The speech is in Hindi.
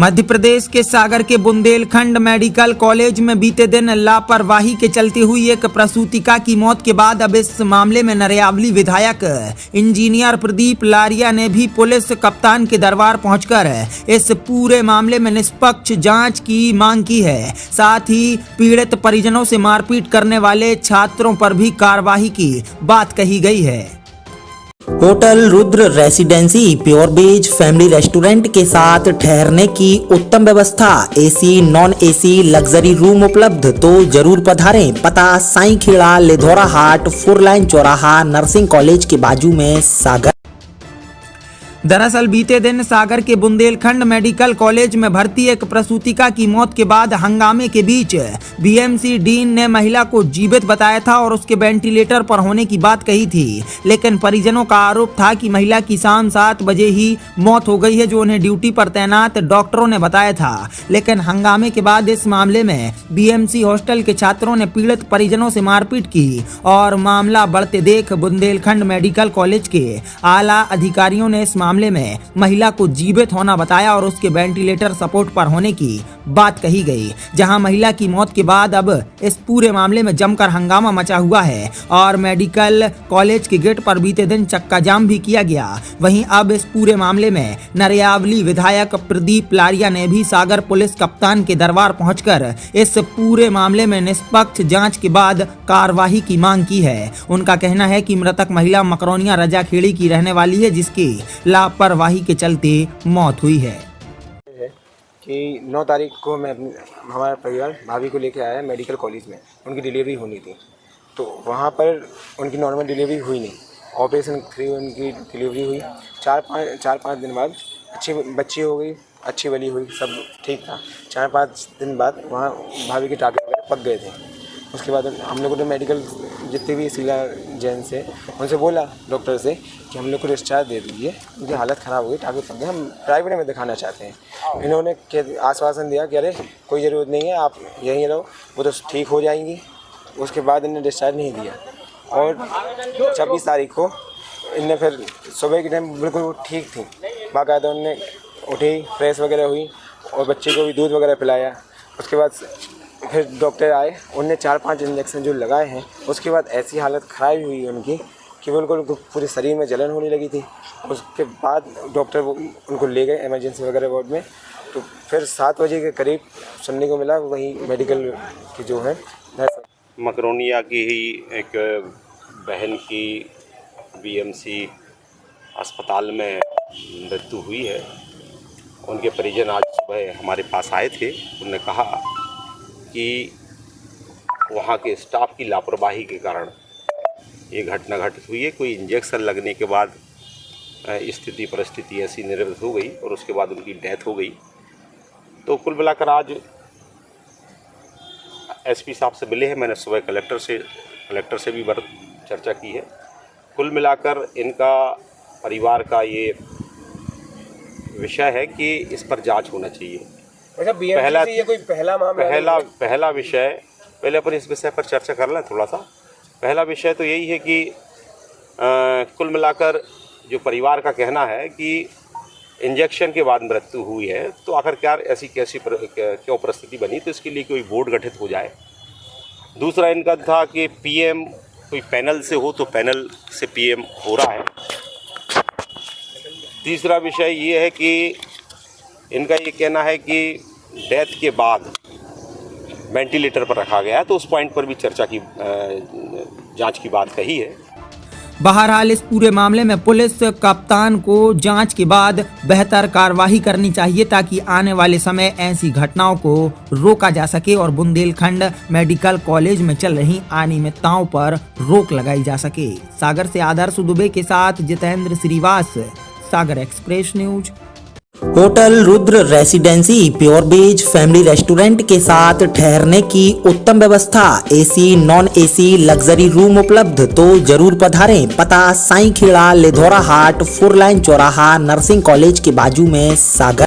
मध्य प्रदेश के सागर के बुंदेलखंड मेडिकल कॉलेज में बीते दिन लापरवाही के चलते हुई एक प्रसूतिका की मौत के बाद अब इस मामले में नरियावली विधायक इंजीनियर प्रदीप लारिया ने भी पुलिस कप्तान के दरबार पहुंचकर इस पूरे मामले में निष्पक्ष जांच की मांग की है। साथ ही पीड़ित परिजनों से मारपीट करने वाले छात्रों पर भी कार्रवाई की बात कही गई है। Hotel Rudra residency pure veg family restaurant के साथ ठहरने की उत्तम व्यवस्था, AC non AC luxury room उपलब्ध, तो जरूर पधारें। पता साईं खेड़ा लेधौरा हाट 4 लाइन चौराहा नर्सिंग कॉलेज के बाजू में सागर। दरअसल बीते दिन सागर के बुंदेलखंड मेडिकल कॉलेज में भर्ती एक प्रसूतिका की मौत के बाद हंगामे के बीच बीएमसी डीन ने महिला को जीवित बताया था और उसके वेंटिलेटर पर होने की बात कही थी, लेकिन परिजनों का आरोप था कि महिला की शाम 7 बजे ही मौत हो गई है, जो उन्हें ड्यूटी पर तैनात डॉक्टरों ने बताया था। लेकिन हंगामे के बाद इस मामले में बीएमसी हॉस्टल के छात्रों ने पीड़ित परिजनों से मारपीट की और मामला बढ़ते देख बुंदेलखंड मेडिकल कॉलेज के आला अधिकारियों ने इस मामले में महिला को जीवित होना बताया और उसके वेंटिलेटर सपोर्ट पर होने की बात कही गई। जहां महिला की मौत के बाद अब इस पूरे मामले में जमकर हंगामा मचा हुआ है और मेडिकल कॉलेज के गेट पर बीते दिन चक्का जाम भी किया गया। वहीं अब इस पूरे मामले में नरियावली विधायक प्रदीप लारिया ने भी सागर पुलिस कप्तान के दरबार पहुंचकर इस पूरे मामले में निष्पक्ष जांच के बाद कार्रवाई की मांग की है। उनका कहना है कि मृतक महिला मकरोनिया रजाखेड़ी की रहने वाली है, जिसकी लापरवाही के चलते मौत हुई है। कि 9 तारीख को मैं हमारा परिवार भाभी को लेकर आया मेडिकल कॉलेज में, उनकी डिलीवरी होनी थी। तो वहाँ पर उनकी नॉर्मल डिलीवरी हुई नहीं, ऑपरेशन थ्री उनकी डिलीवरी हुई। 4-5 दिन बाद अच्छी बच्ची हो गई, अच्छी वली हुई, सब ठीक था। 4-5 दिन बाद वहाँ भाभी के टाँके वगैरह पक गए थे। उसके बाद हम लोगों ने मेडिकल जितने भी शीला जैन से उनसे बोला, डॉक्टर से, कि हम लोग को डिस्चार्ज दे दीजिए, उनकी हालत ख़राब हो गई, टाँके पक गए, हम प्राइवेट में दिखाना चाहते हैं। इन्होंने आश्वासन दिया कि अरे कोई ज़रूरत नहीं है, आप यहीं रहो, वो तो ठीक हो जाएंगी। उसके बाद इन्हें डिस्चार्ज नहीं दिया और 26 तारीख को इन्हें फिर सुबह के टाइम बिल्कुल वो ठीक थी, बाकायदा उन्हें उठी, फ्रेश वगैरह हुई और बच्चे को भी दूध वगैरह पिलाया। उसके बाद फिर डॉक्टर आए, उनने 4-5 इंजेक्शन जो लगाए हैं, उसके बाद ऐसी हालत ख़राब हुई उनकी कि बिल्कुल पूरे शरीर में जलन होने लगी थी। उसके बाद डॉक्टर उनको ले गए इमरजेंसी वगैरह वार्ड में। तो फिर 7 बजे के करीब सुनने को मिला वही मेडिकल की जो है मकरोनिया की ही एक बहन की बीएमसी अस्पताल में मृत्यु हुई है। उनके परिजन आज सुबह हमारे पास आए थे। उन्होंने कहा कि वहाँ के स्टाफ की लापरवाही के कारण ये घटना घटित हुई है। कोई इंजेक्शन लगने के बाद स्थिति परिस्थिति ऐसी निर्मित हो गई और उसके बाद उनकी डेथ हो गई। तो कुल मिलाकर आज एसपी साहब से मिले हैं, मैंने सुबह कलेक्टर से भी चर्चा की है। कुल मिलाकर इनका परिवार का ये विषय है कि इस पर जांच होना चाहिए। पहला विषय, पहले अपन इस विषय पर चर्चा कर लें थोड़ा सा। पहला विषय तो यही है कि कुल मिलाकर जो परिवार का कहना है कि इंजेक्शन के बाद मृत्यु हुई है, तो आखिरकार ऐसी क्यों परिस्थिति बनी, तो इसके लिए कोई बोर्ड गठित हो जाए। दूसरा इनका था कि पीएम कोई पैनल से हो, तो पैनल से पीएम हो रहा है। तीसरा विषय ये है कि इनका ये कहना है कि डेथ के बाद वेंटिलेटर पर रखा गया है, तो उस पॉइंट पर भी चर्चा की जांच की बात कही है। बहरहाल इस पूरे मामले में पुलिस कप्तान को जांच के बाद बेहतर कार्रवाई करनी चाहिए, ताकि आने वाले समय ऐसी घटनाओं को रोका जा सके और बुंदेलखंड मेडिकल कॉलेज में चल रही अनियमितताओं पर रोक लगाई जा सके। सागर से आदर्श दुबे के साथ Jitendra Shrivas, Sagar express news. Hotel Rudra residency pure veg family restaurant के साथ ठहरने की उत्तम व्यवस्था, AC non AC luxury room उपलब्ध, तो जरूर पधारें। पता साईं खेड़ा लेधौरा हाट 4 लाइन चौराहा नर्सिंग कॉलेज के बाजू में सागर।